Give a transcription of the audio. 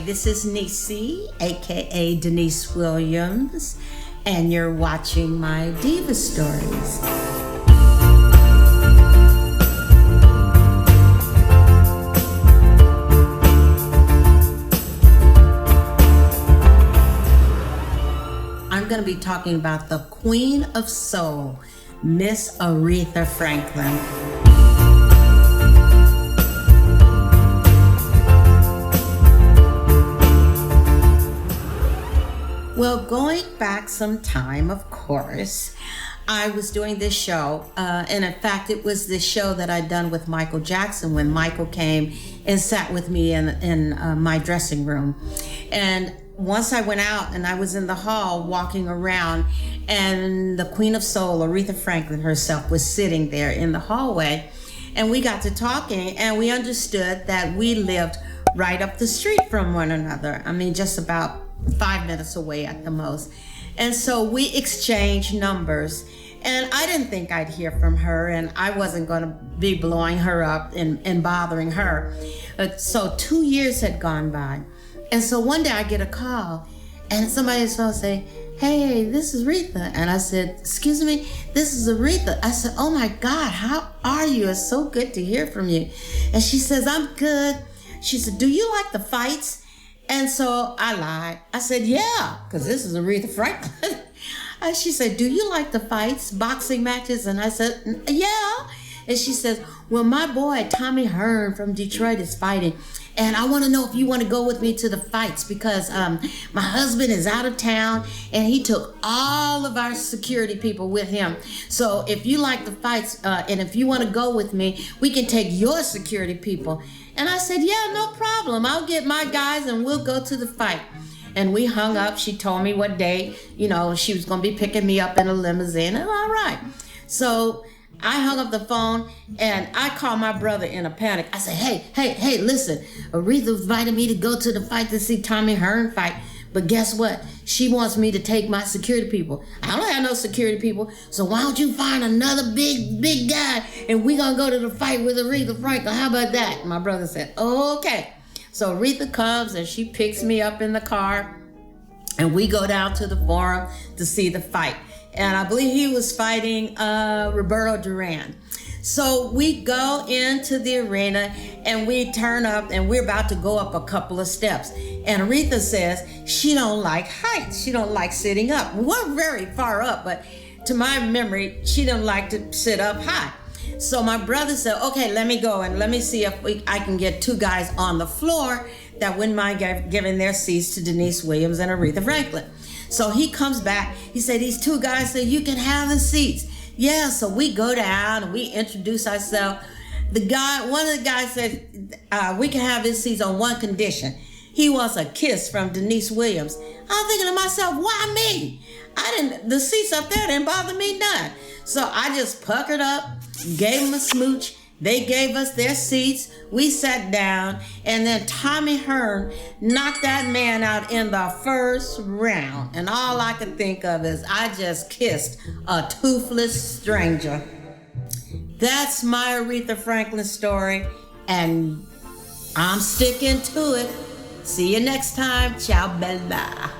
this is Niecy, aka Deniece Williams, and you're watching my Diva Stories. I'm going to be talking about the Queen of Soul, Miss Aretha Franklin. Well, going back some time, of course, I was doing this show, and in fact, it was this show that I'd done with Michael Jackson when Michael came and sat with me in my dressing room. And once I went out and I was in the hall walking around, and the Queen of Soul, Aretha Franklin herself, was sitting there in the hallway, and we got to talking, and we understood that we lived right up the street from one another. I mean, just about 5 minutes away at the most. And so we exchanged numbers, and I didn't think I'd hear from her, and I wasn't going to be blowing her up and bothering her. So 2 years had gone by, and so one day I get a call, and somebody's supposed to say, "Hey, this is Aretha." And I said, "Excuse me, this is Aretha." I said, "Oh my God, how are you? It's so good to hear from you." And she says, "I'm good." She said, "Do you like the fights?" And so I lied. I said, "Yeah," because this is Aretha Franklin. And she said, "Do you like the fights, boxing matches?" And I said, "Yeah." And she says, "Well, my boy, Tommy Hearns from Detroit is fighting. And I want to know if you want to go with me to the fights because my husband is out of town and he took all of our security people with him. So if you like the fights and if you want to go with me, we can take your security people." And I said, "Yeah, no problem. I'll get my guys and we'll go to the fight." And we hung up. She told me what day, she was going to be picking me up in a limousine. And all right. So I hung up the phone and I called my brother in a panic. I said, hey, listen, Aretha invited me to go to the fight to see Tommy Hearns fight. But guess what? She wants me to take my security people. I don't have no security people. So why don't you find another big guy and we gonna go to the fight with Aretha Franklin? How about that? My brother said, "Okay." So Aretha comes and she picks me up in the car and we go down to the forum to see the fight. And I believe he was fighting Roberto Duran. So we go into the arena and we turn up and we're about to go up a couple of steps. And Aretha says she don't like heights. She don't like sitting up. We're very far up, but to my memory, she didn't like to sit up high. So my brother said, "Okay, let me go and let me see if I can get two guys on the floor that wouldn't mind giving their seats to Deniece Williams and Aretha Franklin." So he comes back. He said, "These two guys said you can have the seats." Yeah, so we go down and we introduce ourselves. One of the guys said, "We can have his seats on one condition. He wants a kiss from Deniece Williams." I'm thinking to myself, why me? The seats up there didn't bother me none. So I just puckered up, gave him a smooch. They gave us their seats. We sat down, and then Tommy Hearns knocked that man out in the first round. And all I could think of is I just kissed a toothless stranger. That's my Aretha Franklin story, and I'm sticking to it. See you next time. Ciao, bella.